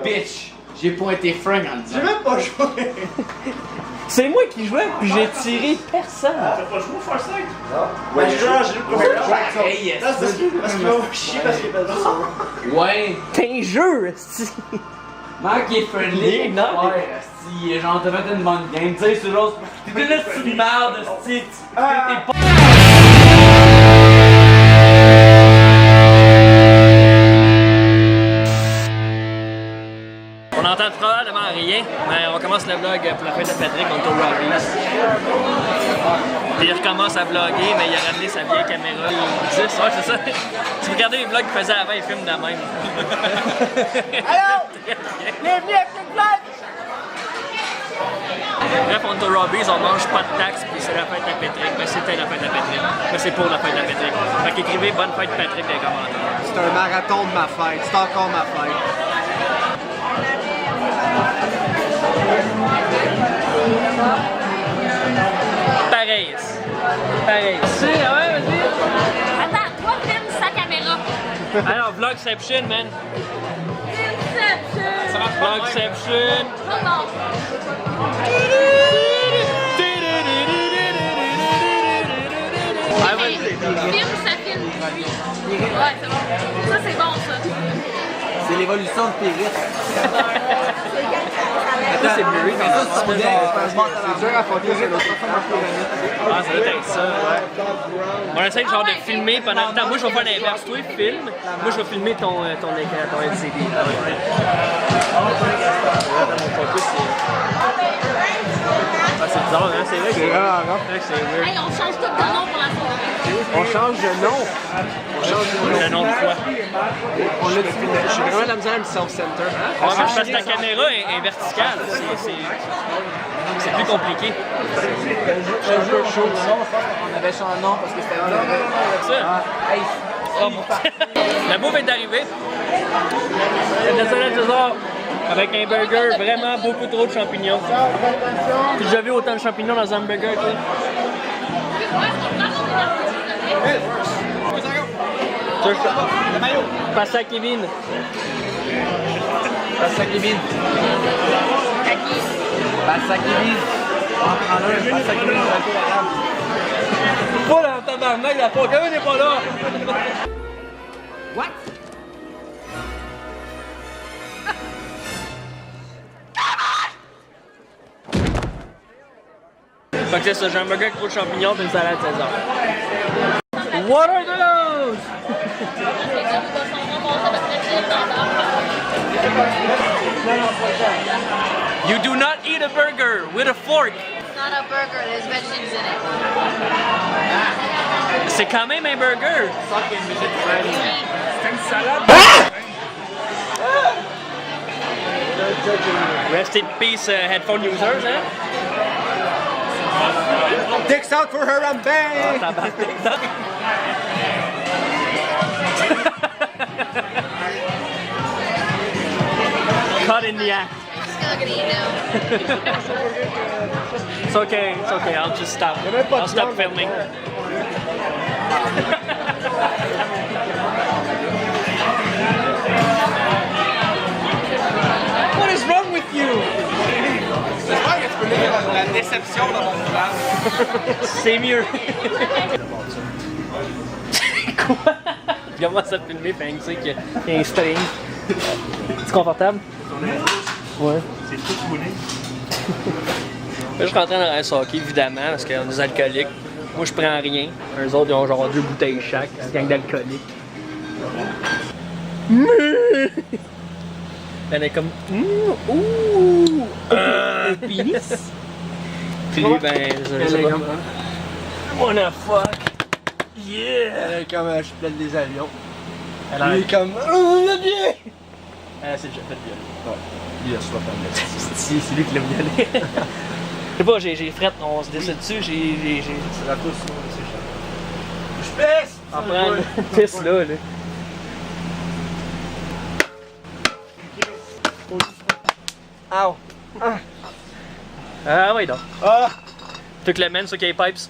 Bitch! J'ai pointé Frank en disant. J'ai même pas joué! C'est moi qui jouais, puis j'ai tiré personne. T'as pas joué au Farsight? Non. Ouais, j'ai joué le premier jeu. Hey, Parce qu'il m'a chier parce qu'il est pas là. Ouais! T'es un jeu, esti. Marc il est friendly, Non, ouais, esti, genre t'as fait une bonne game, tu sais, c'est genre, t'es une esti de merde, esti, t'es pas... On entend probablement rien, mais on commence le vlog pour la fête de Patrick, on est au Robbie's. Puis il recommence à vlogger, mais il a ramené sa vieille caméra 10, ouais c'est ça. Si vous regardez les vlogs qu'il faisait avant, il filme de la même. Allô? Bienvenue à Quick Vlog! Bref, on est au Robbie's, on mange pas de taxes, puis c'est la fête à Patrick. Ben c'était la fête à Patrick, mais c'est pour la fête à Patrick. Fait qu'écrivez bonne fête Patrick dans les commentaires. C'est un marathon de ma fête, c'est encore ma fête. Pareil. Pareil. Ouais, vas-y. Attends, toi, filme sa caméra. Alors, Vlogception, man. Inception. Vlogception. Oh non. Ah, Hey, filme, ça filme. Ouais, c'est bon. Ça, c'est bon, ça. C'est l'évolution de Pérus. Ça, c'est Murray. C'est dur à fonder sur l'autre façon de pyramide. Ah, ça doit être ça, ouais. On essaie genre de filmer pendant le temps. Moi, je vais faire l'inverse. Toi, filme. Moi, je vais filmer ton écran, ton LCD. Dans mon focus, c'est bizarre, hein? C'est vrai que c'est vraiment rare. C'est weird. Hey, on change tout de nom pour la soirée. On change de nom. On change de nom. Le nom de quoi? On l'a dit, j'ai vraiment la misère à me self-center. Ouais, mais parce que ta caméra est verticale. C'est plus compliqué. Un jeu chaud. On avait changé de nom parce que c'était Ça. Hey, Oh mon La bouffe est arrivée. C'est de la salade César avec un burger, vraiment beaucoup trop de champignons. J'ai déjà vu autant de champignons dans un burger, toi. Passe à Kevin. Passe à Kevin. Passe à Kevin. Passe à Kevin. Pas dans le tabarnak, la fois. Kevin n'est pas là. What? Fait que c'est ça, j'ai un burger avec trop de champignons et une salade César. What are those? You do not eat a burger with a fork. It's not a burger, there's veggies in it. C'est quand même un burger. C'est une salade. Rest in peace, headphone users, hein? Dicks out for her and bang! Caught in the act. I'm just gonna eat now. It's okay, I'll just stop. I'll stop filming. What is wrong with you? J'espère que tu peux lire la déception dans mon visage. C'est mieux. Quoi? Il commence à filmer, fait que qu'il y a un string. C'est confortable? Ouais. C'est tout roulé. Là, je suis rentré dans un hockey, évidemment, parce qu'on est des alcooliques. Moi, je prends rien. Eux autres, ils ont genre 2 bouteilles chaque. C'est une gang d'alcooliques. Elle est comme... Ouh! Pénis! Puis lui, ben, je sais pas. Wanna fuck! Yeah! Elle est comme je plaide des avions. Elle Elle est comme oh, le bien! Elle s'est déjà fait violer. Ouais. Il a soif à mettre. C'est lui qui l'a violé. Je sais pas, j'ai fret, on se décide dessus, j'ai... C'est la pousse, c'est cher. Je pisse! En prendre une pisse là. Ow! Ah oui donc. Ah! Tu que le mène sur K-Pipes.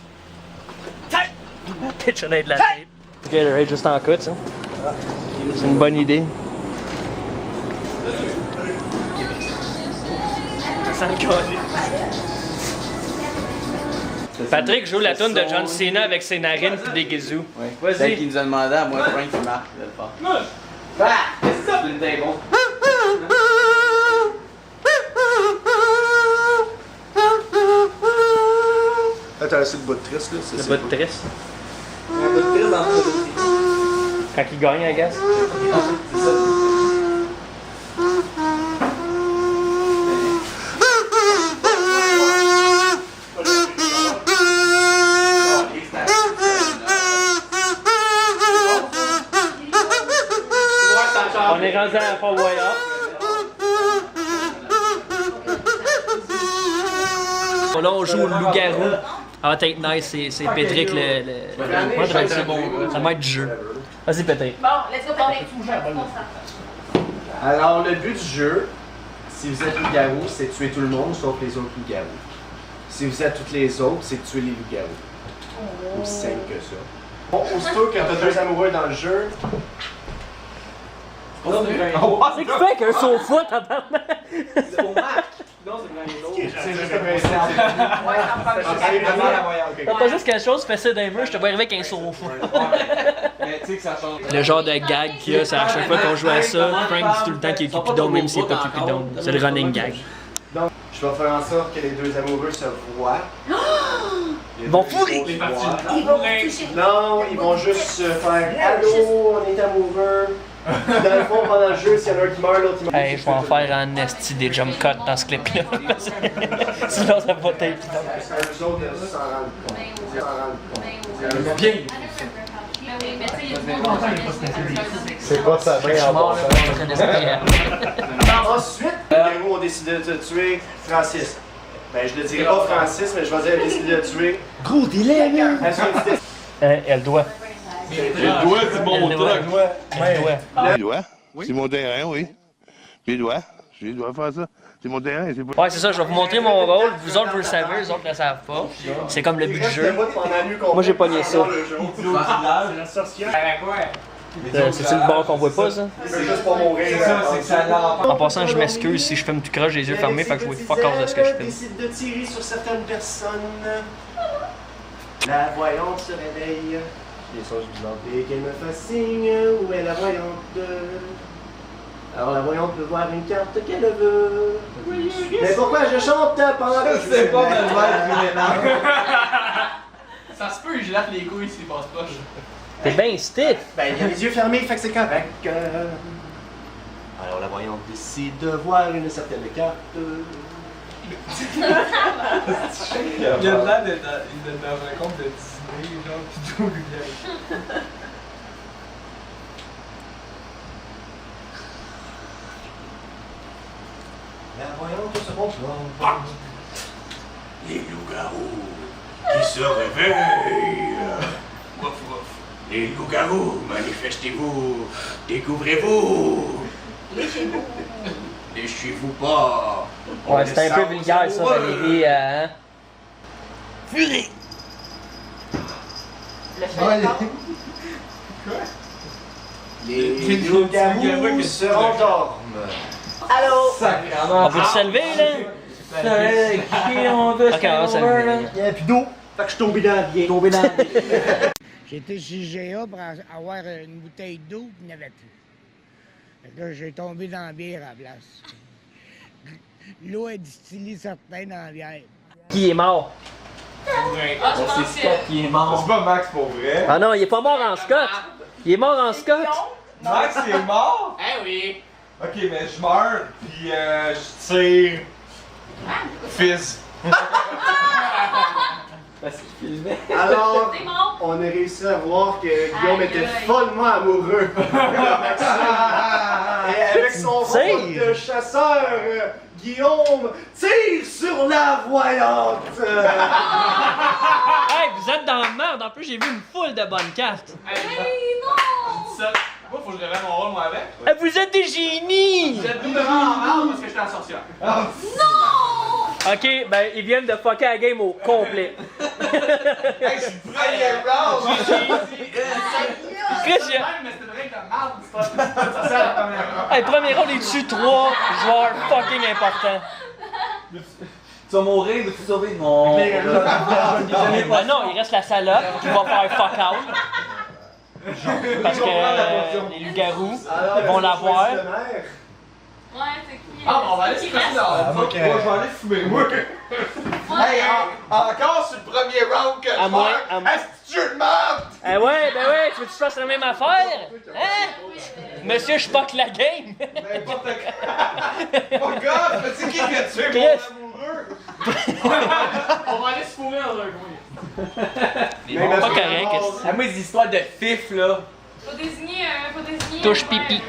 Pitch un aide de la tête. Gatorade juste en cut, ça. C'est une bonne idée. Ça sent le coller. Patrick joue la toune de John Cena avec ses narines pis des gazous. Ouais. Celle qui nous a demandé à moi, Frank, qui marque de le faire. Qu'est-ce que c'est ça? Une table. Attends, c'est le bout de triste, là. Le bout de triste. Un peu de triste dans le Quand il gagne, I guess. C'est ça. On est rendu à la Fort Boyard. Là, on joue au loup-garou. Ça va être nice, c'est Patrick Moi, je vais être ça. Ça va être du jeu. Vas-y, Patrick. Bon, let's go, Patrick. Alors, le but du jeu, si vous êtes loup-garou, c'est de tuer tout le monde sauf les autres loups-garous. Si vous êtes toutes les autres, c'est de tuer les loups-garous. Aussi simple que ça. Bon, aussitôt que t'as deux amoureux dans le jeu, C'est que tu fais qu'un sofa, tabarnak? C'est au Mac. Non, c'est c'est juste comme un T'as pas juste quelque chose, fais ça d'un mur, je te vois arriver avec un sofa. Mais tu sais que ça change. Le genre de gag qu'il y a, c'est à chaque fois qu'on joue à ça, Frank dit tout le temps qu'il est cupidon, même s'il est pas cupidon. C'est le running gag. Donc, je vais faire en sorte que les deux amoureux se voient. Ils vont fourrer! Ils vont toucher. Non, ils vont juste se faire allô, on est amoureux. Dans le fond, pendant le jeu, s'il y en a un qui meurt, l'autre il meurt. Hey, je vais en faire en esti des jump cuts dans ce clip-là. Sinon, ça va être évident. Eux autres s'en rendent compte. Ils s'en rendent compte. Bien. C'est pas ça. Je suis mort, là, je connaissais rien. Ensuite, les héros ont décidé de tuer Francis. Ben, je ne dirai pas Francis, mais je vais dire décidé de tuer. Gros délai, là! Elle doit. Le doigt du bon truc. Elle doit. Il doit. C'est mon terrain, oui. Il doit. Je dois faire ça. C'est mon terrain. C'est pas... Ouais, c'est ça, je vais vous montrer mon rôle. Vous autres, vous le savez, les autres ne le savent pas. C'est comme le but du jeu. Moi, j'ai pogné ça. C'est-tu le bord qu'on voit pas, ça? C'est juste pour mourir. En passant, je m'excuse si je filme tout croche, j'ai les yeux fermés, fait que je vois fuck all de ce que je filme. Décide de tirer sur certaines personnes. La voyante se réveille. Et qu'elle me fasse signe, où est la voyante? Alors la voyante peut voir une carte qu'elle veut. Mais pourquoi je chante pendant que je C'est pas mal Ça se peut, je lave les couilles s'il passe pas. T'es bien stiff! Ben, il a les yeux fermés, fait que c'est correct. Alors la voyante décide de voir une certaine carte. Il y a de l'air d'être dans un compte de Disney, genre, pis tout le gars. La voyante se montre. Les loups-garous qui se réveillent. Wouf wouf. Les loups-garous, manifestez-vous. Découvrez-vous. Léchez-vous. Léchez-vous pas. Ouais, c'était un peu vulgaire, ça, Valérie, hein? Furie! Le fait Les loups-garous se rendorment. Allô? On peut se lever, là? Ok, on va se lever, là. Il n'y a plus d'eau. Fait que je suis tombé dans la bière. J'étais chez GA pour avoir une bouteille d'eau, puis il n'y en avait plus. Fait que là, j'ai tombé dans la bière à la place. L'eau est distillée certaine dans la bière. Qui est mort? Ah, je pense que... Qui est mort. pas Max pour vrai. Ah non, il est pas mort en Scott! Il est mort en Scott! Max est mort? Eh oui. Ok, mais je meurs, puis je tire. Fizz. Parce qu'il filmait. Alors, C'est mort. on a réussi à voir que Guillaume était follement amoureux de Maxime. Et avec son rôle de chasseur, Guillaume tire sur la voyante. Hey, vous êtes dans la merde! En plus, j'ai vu une foule de bonnes cartes! Hey, non! Ça, moi, faut que je révèle mon rôle, moi, avec. Hey, vous êtes des génies! Vous êtes doublement en marre parce que j'étais en sorcière. Ok, ben, ils viennent de fucker la game au complet. Hey, c'est le premier round! Chris, il y a- Mais c'était vrai que Hey, premier round, il tue 3 joueurs fucking importants. Tu vas mourir, veux-tu sauver? Non. Ben non, il reste la salope qui va faire fuck out. Parce que les loups-garous vont l'avoir. Ouais, c'est qui? Ah, on va aller se Qui passer reste? dans Ok. Moi, je vais aller fumer, moi. Hey, encore sur le premier round que je À moins- perds. Est-ce que tu jeu de merde? Eh ouais, ben ouais, tu veux que tu fasses la même affaire? Hein? Monsieur, je fuck la game! N'importe quoi. Oh god, mais c'est qui a tué mon Chris. amoureux? On va aller se fourrer dans un coin. Pas correct. Ah, moi, des histoires de fif, là. Faut désigner Touche pipi.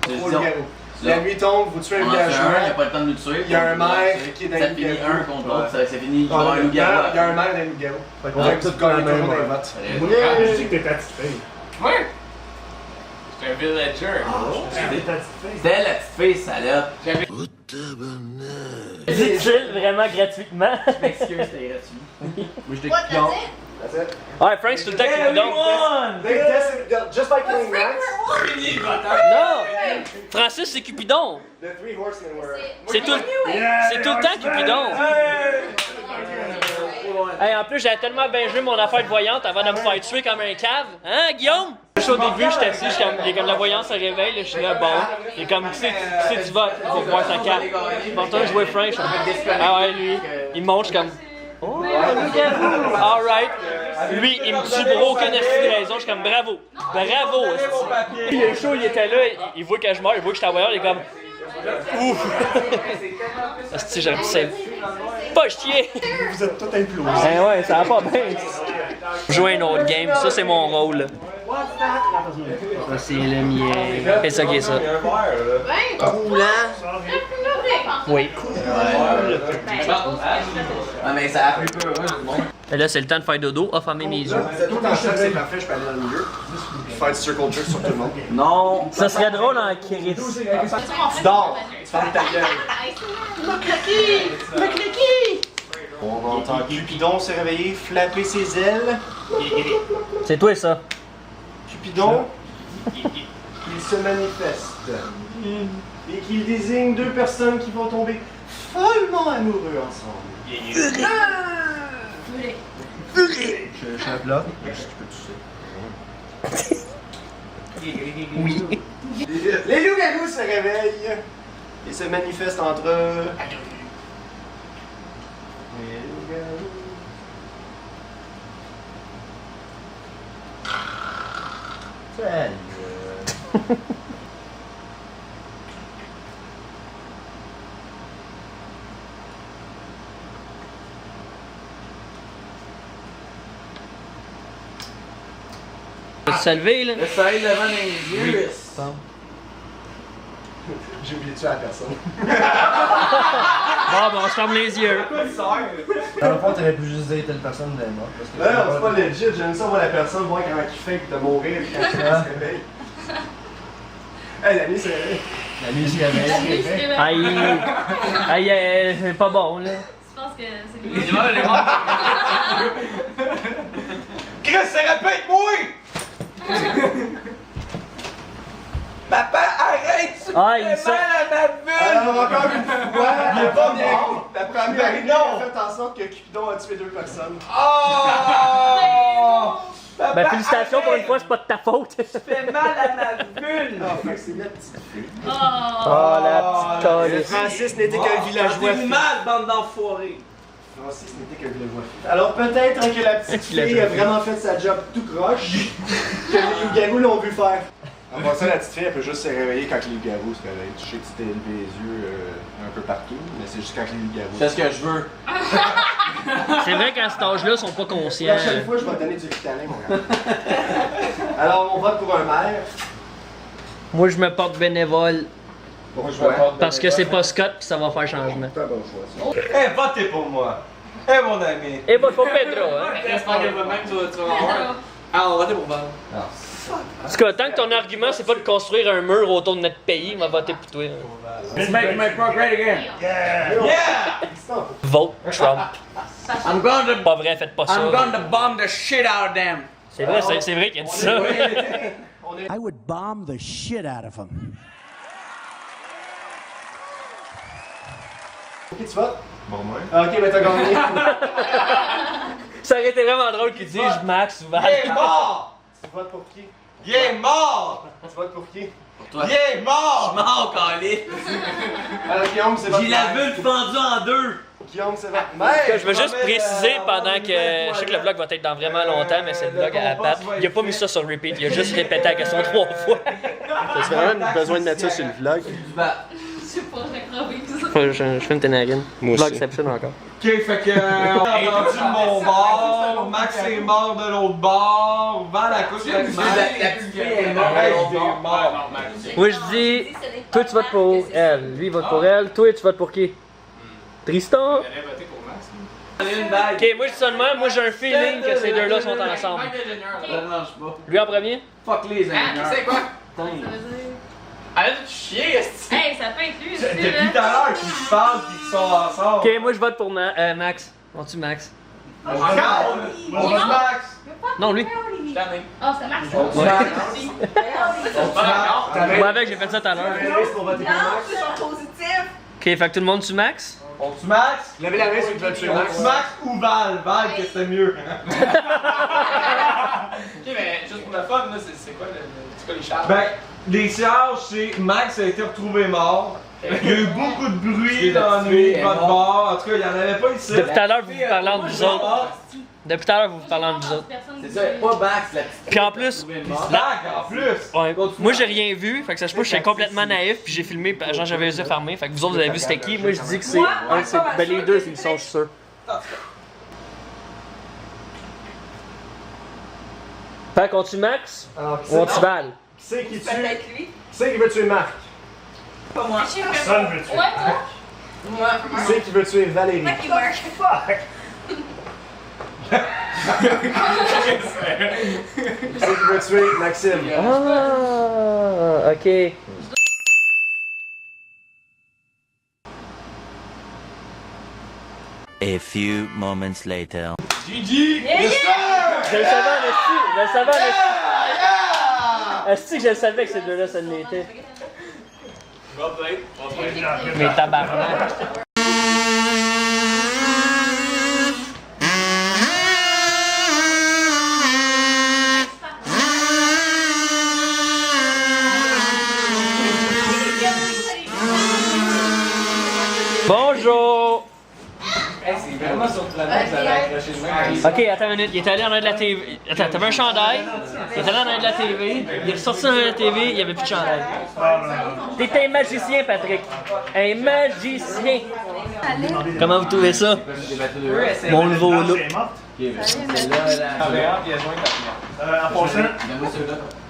Pour le loup-garou. La nuit tombe, vous tuez un Il y a villageois. pas le temps de nous tuer. Il y a un maire qui est dans Ça le finit loup-garou. un contre l'autre, ça finit. Il y Ah, a un Il y loup-garou. a un maire d'un loup-garou. Fait qu'on va tout gagner toujours des votes. Je dis que t'es ta petite fille. Ouais. J'étais un villager. C'était la petite fille, salope. Dit-il vraiment gratuitement? Je m'excuse, c'était gratuit. Moi, je t'écoute. Non. That's it. Ouais, Frank, c'est tout le temps qu'il nous donne. They tested just by killing rats. Non! Francis, c'est Cupidon! The three horsemen were. C'est tout le temps Cupidon! Hey, en plus, j'avais tellement bien joué mon affaire de voyante avant de me faire tuer comme un cave. Hein, Guillaume? Au début, j'étais assis, il est comme la voyance se réveille, là, je suis là, bon. Il est comme, tu sais, tu vas voir sa carte. Pourtant, je vois Frank, je suis comme, ah ouais, lui, il monte, je suis comme, oh, alright. Lui, il me tue pour aucune de raison, je suis comme, bravo, bravo. esti. Le show, il était là, il voit que je meurs, il voit que je suis à voyant, il est comme, ouf. Esti, j'aurais pu save. Pas chier. Vous êtes tous implosés. Eh ouais, ça va pas bien. Jouer un autre game, ça c'est mon rôle. Ça c'est le mien. C'est ça qui est ça. Oui. Ah, mais ça a plus peur, hein, tout le monde. Et là, c'est le temps de faire dodo. Ah, fermer mes yeux. Vous êtes tous en choc, c'est parfait, je peux aller dans le milieu. Faire du circle jerk sur tout le monde. Non. Ça serait drôle en Chris. Tu dors, tu fermes ta gueule. On entend Cupidon se réveiller, flapper ses ailes. C'est toi ça. Cupidon, il se manifeste. Et qu'il désigne deux personnes qui vont tomber follement amoureux ensemble. Je suis là. Oui. Les loups-garous se réveillent et se manifestent entre eux. Les loups-garous. Salut. Tu vas se lever là? Le soleil devant les yeux. J'ai oublié de tuer la personne. Bon, ben on se ferme les yeux. Dans le fond, t'aurais pu juste dire telle personne est morte. Parce que Non, c'est pas legit, j'aime ça voir la personne, voir comment il fait de mourir quand il se réveille. Hey, la nuit se réveille. La nuit se réveille. Aïe, c'est pas bon là. Je pense que c'est lui. Chris, ça répète-moi! Papa, arrête! Tu Ah, me il fais sort. mal à ma bulle! Alors, encore une fois, Il est pas mort. la première nuit a fait en sorte que Cupidon a tué deux personnes. Oh! Ben félicitations pour une fois, c'est pas de ta faute. Fais mal à ma bulle! Ah, fait que c'est la petite fille. Oh la petite calice. Francis n'était qu'un villageois. Fais mal, bande d'enfoirés! Francis n'était qu'un villageois. Alors peut-être que la petite fille a vraiment fait sa job tout croche, que les loups-garous l'ont vu faire. En passant, la petite fille, elle peut juste se réveiller quand les loups-garous se réveillent. Je sais que tu t'es élevé les yeux un peu partout, mais c'est juste quand les loups-garous. C'est ce que je veux. C'est vrai qu'à cet âge-là, ils sont pas conscients. La prochaine fois, je vais te donner du Ritalin, mon gars. Alors, on vote pour un maire. Moi, je me porte bénévole Pourquoi? parce que c'est pas Scott puis ça va faire changement. C'est un bon choix, ça. Eh, votez pour moi! Eh, mon ami! Et vote pour Pedro, hein. J'espère que vraiment que tu vas avoir. Ah, on va voter pour Val. En tout cas, tant que ton argument, c'est pas de construire un mur autour de notre pays, on va voter pour toi. Let's make America great again. Yeah! Vote Trump. I'm going to, Pas vrai, faites pas ça. I'm going to bomb the shit out of them. C'est vrai qu'il a dit ça. est... I would bomb the shit out of him. Ok, tu votes? Bon, moi. Ah, ok, ben t'as gagné. Ça aurait été vraiment drôle qu'ils disent Max ou Val. Il est mort! Tu votes pour qui? Il est mort! Tu votes pour qui? Toi. Il est mort! Je m'en calais. Alors, Guillaume, c'est votre J'ai la mère. vulve fendue en deux. Guillaume, c'est votre mère. Je veux juste préciser pendant que je sais que le vlog va être dans vraiment longtemps, mais c'est le vlog à Pat. Il a pas mis ça sur repeat, il a juste répété la question 3 fois. T'as vraiment besoin de mettre ça sur le vlog? Je sais pas, j'ai crevé tout ça. Je filme tes narines. Moi aussi. Vlogception encore. Ok, fait que. On a entendu de mon bord, Max est mort de l'autre bord, Val à cause de La petite fille est morte. mort. Moi je dis, toi tu votes pour elle, lui il vote pour elle, toi tu votes pour qui? Tristan? Une bague. Ok, moi je dis ça de même, moi j'ai un feeling que ces deux-là sont ensemble. Ça marche pas. Lui en premier? Fuck les ingénieurs. C'est quoi? Ça veut dire... Arrête de chier, est-ce Hey, ça peut être lui aussi, Depuis là. tout à l'heure qu'ils se parlent et qu'ils sont ensemble. Ok, moi je vote pour Max. On-tu Max? Encore? On dit Max! Non, lui. Ah, c'est Max. Moi avec, j'ai fait ça tout à l'heure. Pour voter pour Max. Ok, fait que tout le monde tue Max? On tue Max? Levez la main si tu veux tuer On Max. tue Max ou Val? Val, que c'était mieux. Ok, mais juste pour le fun, là, c'est quoi les charges? Ben, les charges, c'est Max a été retrouvé mort. Il y a eu beaucoup de bruit dans votre bar. En tout cas, il n'y en avait pas ici. Depuis tout à l'heure, vous vous parlez entre vous autres. Depuis tout à l'heure, vous vous parlez entre vous autres. C'est ça, pas Max, la petite. Puis en plus, Blague en plus. ouais, moi j'ai rien vu, fait que ça se peut que j'étais complètement naïf, puis j'ai filmé, genre j'avais les yeux fermés, fait que vous autres vous avez vu c'était qui, moi je dis que c'est un de ces, ben les deux ils sont, je suis sûr. Fait qu'on tue Max, Alors, qui ou on tue Val? c'est qui tue? Qui c'est qui veut tuer Marc? Personne veut tuer. Ouais, moi. Qui c'est qui veut tuer Valérie? Qui c'est qui veut tuer Maxime? Ah, ok. A few moments later. GG! Yes, sir! Je le savais en esti, je le savais en esti. Esti que je le savais que ces deux-là ça l'était. Mais tabarnak. Bonjour! C'est vraiment surprenant que vous avez accroché le même. Ok, attends une minute, il est allé en arrière de la TV. Attends, t'avais un chandail, il est allé en arrière de la TV, il est sorti en arrière de la TV, il n'y avait plus de chandail. T'es un magicien, Patrick. Un magicien. Comment vous trouvez ça? Mon nouveau look.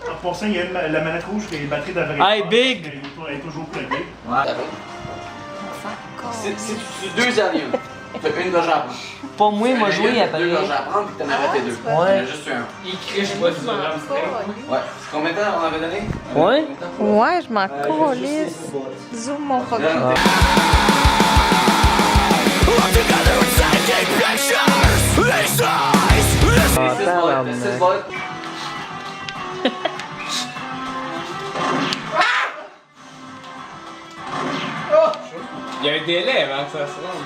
En passant, il y a la manette rouge et les batteries devraient Hey, Big! Elle est toujours pluguée. C'est deux avions. T'as une gorge à prendre. Pas moi, moi joué après. Deux gorges à prendre puis t'en avais tes deux. Ouais. Il y en a juste eu un. Il criche pas du drum steak. Ouais. C'est combien de temps on avait donné? Ouais? Ouais, je m'en calisse. Zoom mon programme. Il y a un délai avant que ça se rende.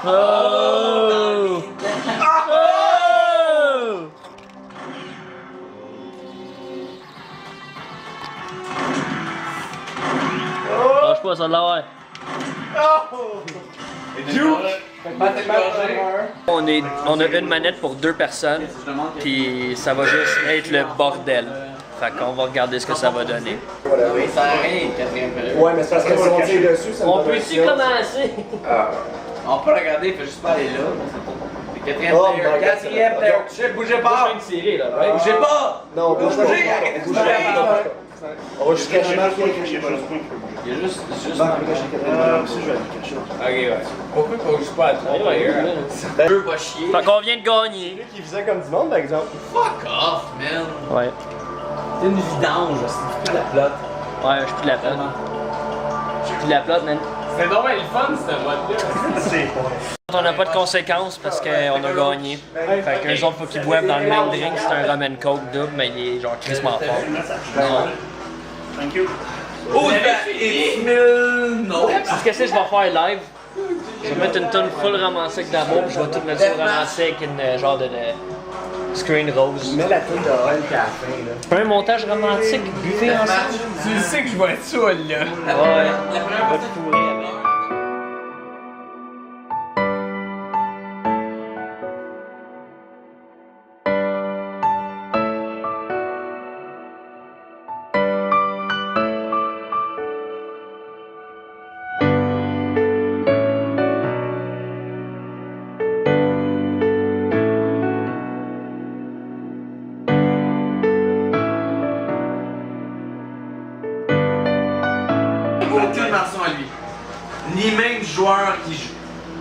Oh! Oh! Lâche pas, ça de l'avoir. On a une manette pour deux personnes, puis ça va juste être le bordel. Fait qu'on va regarder ce que ça va donner. Oui, ça n'a rien, quatrième période. Ouais, mais c'est parce que si on tire dessus, ça me On donne peut-tu un commencer? On peut regarder, il faut juste pas aller là. C'est quatrième Oh, période. my God, Quatrième période. Bougez pas! Tirer, là, right? Bougez pas! Non, bouge pas. Bouge pas. On va juste cacher Marc. Il y a juste. Marc, cacher Catherine. Si je vais aller cacher. Ok, ouais. Pourquoi qu'on joue pas à 3 players? Deux va chier. Fait qu'on vient de gagner. Lui qui faisait comme du monde, par exemple. Fuck off, man. Ouais. C'est une vidange, c'est plus de la flotte. Ouais, je suis plus de la flotte. Je suis plus de la flotte, man. C'est donc bien le fun, cette boîte-là. On n'a pas de conséquences parce qu'on a gagné. Fait qu'eux autres, faut qu'ils boivent dans le même drink. C'est un rum and coke double, mais il est genre crissement fort. Non. Thank you. Oh, non! C'est ce que je vais faire live. Je vais mettre une tonne full romantique d'amour, puis je vais tout mettre sur romantique avec une genre de screen rose. Mets la toune de Hulk à la fin, là. Un montage romantique, buvez ensemble. Tu sais que je vais être saoul, là. Ouais, on va te fourrer avec. Aucune mention à lui. Ni même joueur qui joue.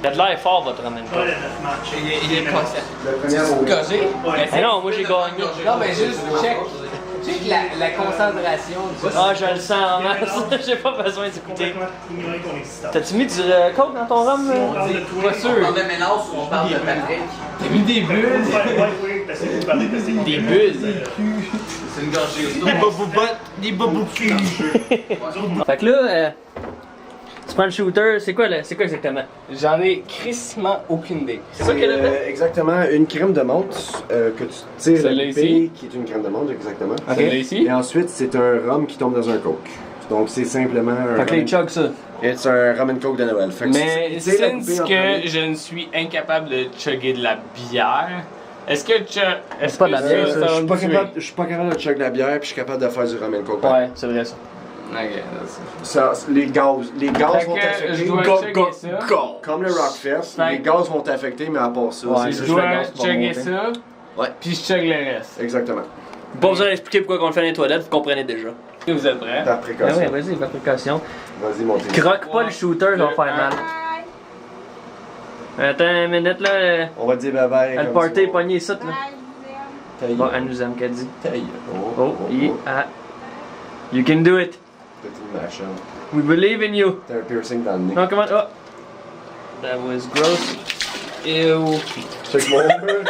Il a de l'air fort, votre rum and Pas coke. le 9 matchs. Il est conscient. Le premier mot. Gagé? Mais non, moi j'ai gagné. Non, mais juste check la concentration du. Ah, je le sens en masse. J'ai pas besoin d'écouter. Complètement ignoré ton existence. T'as-tu mis du coke dans ton rhum? On parle de toi. Pas sûr. On parle de mélange ou on parle de Patrick? T'as mis des bulles? Oui, parce que vous parlez de ces Des bulles. C'est une gorgée aussi. Des baboubottes. Fait que là, tu prends le shooter, c'est quoi exactement? J'en ai crissement aucune idée. C'est quoi qu'elle a fait? Exactement une crème de menthe que tu tires Celle-là la ici? pipée, qui est une crème de menthe, exactement. Celle-là ici? Et ensuite, c'est un rhum qui tombe dans un coke. Donc, c'est simplement un. Fait que les chugs, ça. C'est un rum and coke de Noël. Fait que Mais tu tires la since poupée en que premier. je ne suis incapable de chugger de la bière, est-ce que est-ce pas de que la bière, ça, Je suis pas capable de chug de la bière, puis je suis capable de faire du rum and coke. Ouais, c'est vrai ça. Les gaz Fait vont que t'affecter. je dois chugger ça. Comme le Rockfest, Fait les que- gaz vont t'affecter, mais à part ça, Ouais, c'est Je juste dois le gaz pour chugger monter. ça, Ouais. puis je chug le reste. Exactement. Pas besoin d'expliquer pourquoi on le fait dans les toilettes, vous comprenez déjà. Vous êtes prêts? Par Ah précaution. ouais, vas-y, par précaution. Vas-y, montez. Croque pas le shooter, ça va faire mal. Attends une minute là, On va dire bye bye. le comme party est ça. pogné ici là. Taille. Bon, elle nous aime qu'elle dit. Taille. Oh, you can do it. Petit machin. We believe in you. T'as un piercing dans le nez. Non, comment? Oh. That was gross. Ew. Check mon mur,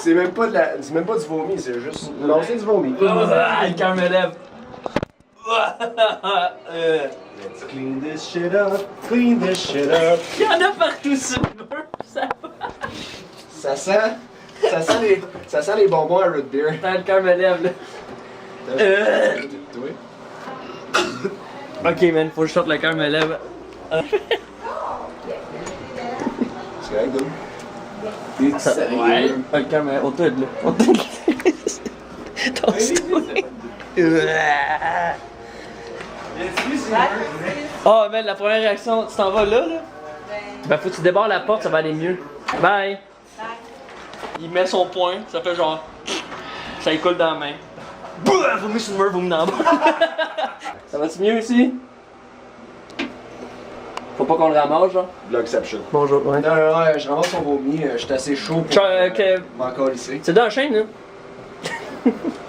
c'est même pas du vomi, c'est juste lancer du vomi. Ah, le cœur me lève. Let's clean this shit up, clean this shit up. Il y en a partout sur le mur, ça va. Ça sent les bonbons à root beer. Attends, le cœur me lève là. Ok, man, faut que je sorte, le cœur me lève. C'est correct, Doug? Ouais. Ah, le cœur me lève. On t'aide là. On t'aide. Oh, man, la première réaction, tu t'en vas là? Ben, faut que tu débarres la porte, ça va aller mieux. Bye! Il met son poing, ça fait genre. Ça lui coule dans la main. Bouh! Vomi sur le mur, vomi dans la bas. Ça va-tu mieux ici? Faut pas qu'on le ramasse, genre? Vlogception. Bonjour, ouais. Non, ouais, je ramasse son vomi, j'étais assez chaud pour m'encore ici. C'est dans la chaîne, là?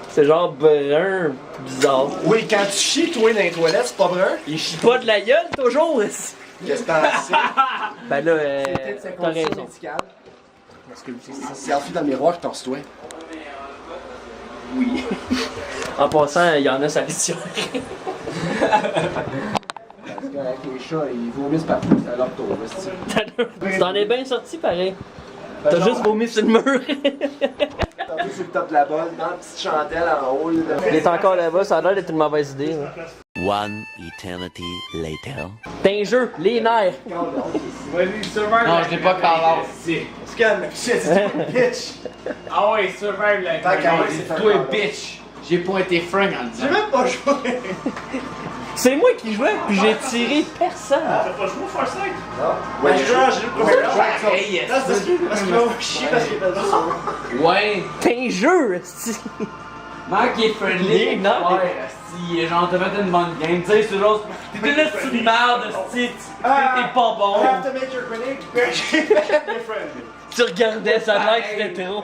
C'est genre brun, bizarre. Oui, quand tu chies, toi, dans les toilettes, c'est pas brun? Il chie pas de la gueule, toujours! Qu'est-ce que t'en sais? Ben là, C'est peut-être sa t'as condition raison. médicale. Parce que c'est enfoui dans le miroir, je torse toi. Oui. En passant, il y en a sa vestiaire. Parce qu'avec les chats, ils vomissent partout, c'est à leur tour. Tu t'en es bien sorti, pareil. T'as juste vomi sur le mur. T'as vu sur le top de la bolle, dans la petite chandelle en haut. Là. Il est encore là-bas, ça a l'air d'être une mauvaise idée. Là. One eternity later. T'es un jeu, les nerfs. Vas-y, survive. Non, je l'ai pas parlé. Tu calmes, c'est bitch. Ah ouais, survive la Tant qu'à moi, c'est Toi, un bitch. J'ai pointé Frank en le disant. J'ai même pas joué. C'est moi qui jouais, puis j'ai tiré personne. T'as pas joué au Forsyth? Non. Ouais, j'ai joué. Parce qu'il va chier parce qu'il est pas sûr. Ouais. T'es un jeu, esti. Marc il est friendly. Non. Ouais, esti, genre t'as fait une bonne game. Tu sais, c'est genre. T'es une esti de merde, esti. T'es pas bon. You have to make your grenade very friendly. Tu regardais, ça a l'air que c'était trop.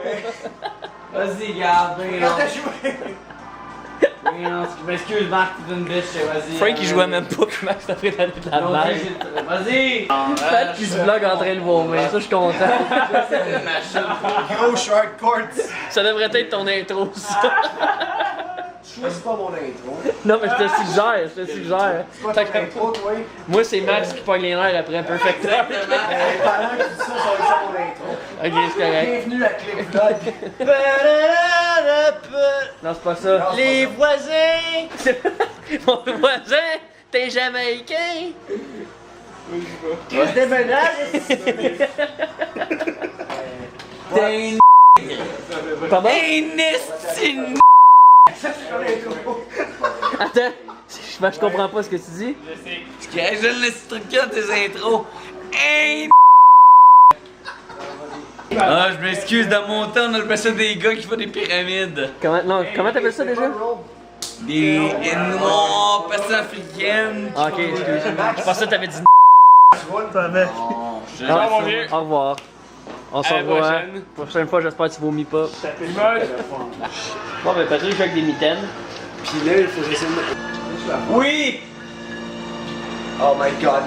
Vas-y, garde. Quand t'as joué. Oui, non, je m'excuse, Marc, t'es une bitch, vas-y. Frank il jouait même pas, puis Max t'a fait donner de la balle. Vas-y! Peut-être qu'il se bloque en train de vomir, ça je suis content. Gros short court. Ça devrait être ton intro, ça. Choisis pas mon intro. Non, mais je te suggère. C'est quoi ton intro, toi? Moi, c'est Max qui pogne les nerfs après Perfect Dark. Pendant que tu dis ça, ça va être ça mon intro. Ok, c'est correct. Bienvenue à Clip Vlog. Non, c'est pas ça. Les voisins! Mon voisin, t'es jamaïcain? Chris déménage! T'es une Pardon? une Attends, je comprends pas ce que tu dis. Je sais. Je le structure tes intros. Hey, ah, je m'excuse, dans mon temps, on appelait ça des gars qui font des pyramides. Comment t'appelles ça déjà? Des noirs, personnes africaines. Ah, ok, excuse. Je pensais que t'avais dit Non, je Ah, au revoir. On se À la revoit. prochaine. Prochaine fois, j'espère que tu vomis pas. Bon, ben Patrick joue avec des mitaines. Pis là, il faut que j'essaie de mettre. Oui! Oh my god.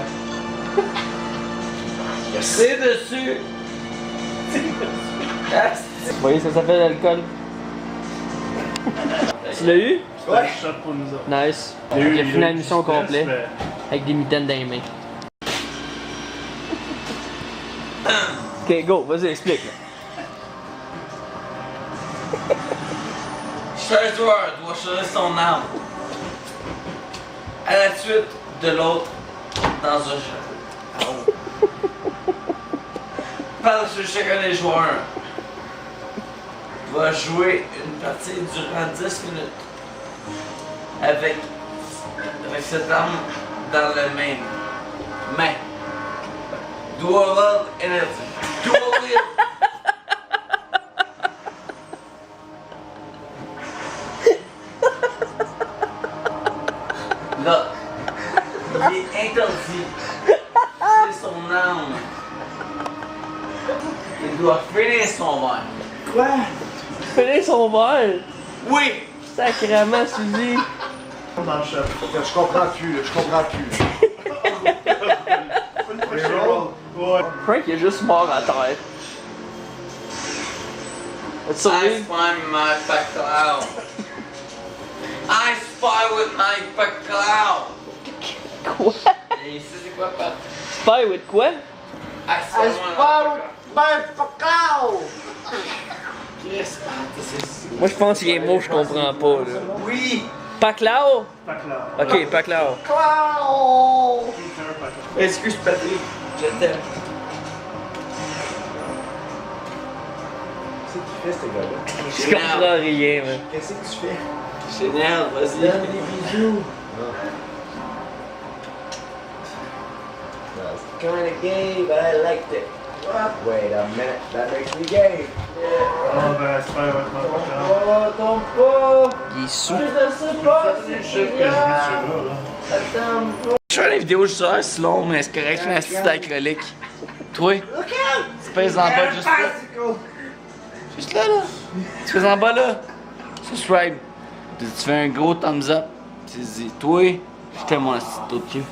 C'est dessus! Vous voyez, ça s'appelle l'alcool. Tu l'as eu? Ouais. Nice. Il a fini la mission au complet. Avec des mitaines dans les mains. Ok, go, vas-y, explique. Chaque joueur doit choisir son arme à la suite de l'autre dans un jeu. Par-dessus chacun des joueurs va jouer une partie durant 10 minutes avec cette arme dans la main. Dual energy. Dual wield. Là, il est interdit. C'est son arme. Il doit finir son verre. Quoi? Finir son verre? Oui! Sacrément, Suzy. Dans le shop. Je comprends plus, là. Je comprends plus. Frank il est juste mort à terre. As-tu I survécu? find my bacalao. I spy with my bacalao. Quoi? Et ça c'est quoi, Pat? Spy with quoi? I spy with my bacalao. Yes, Pat, Moi je pense qu'il y a un mot que je comprends pas là. oui! Paclao? Paclao. Ok, Paclao. Excuse Patrick, je t'aime. Qu'est-ce que tu fais, ce gars-là? Je comprends rien, man. Qu'est-ce que tu fais? Je t'énerve, vas-y. Donne des bisous. That's kind of gay, but I liked it. Wait a minute, that makes me gay. Ah ben, c'est pas votre Oh, tombe pas! Il est sous. Je sais pas, c'est chef que j'ai vu là. Attends, Je fais une vidéo juste ça, c'est long, mais c'est correct, je suis un acide alcoolique. Toi, tu pèses en bas juste là. Juste là, là. Tu fais en bas là. Subscribe. Puis tu fais un gros thumbs up. Tu dis, toi, je t'aime mon acide de cul.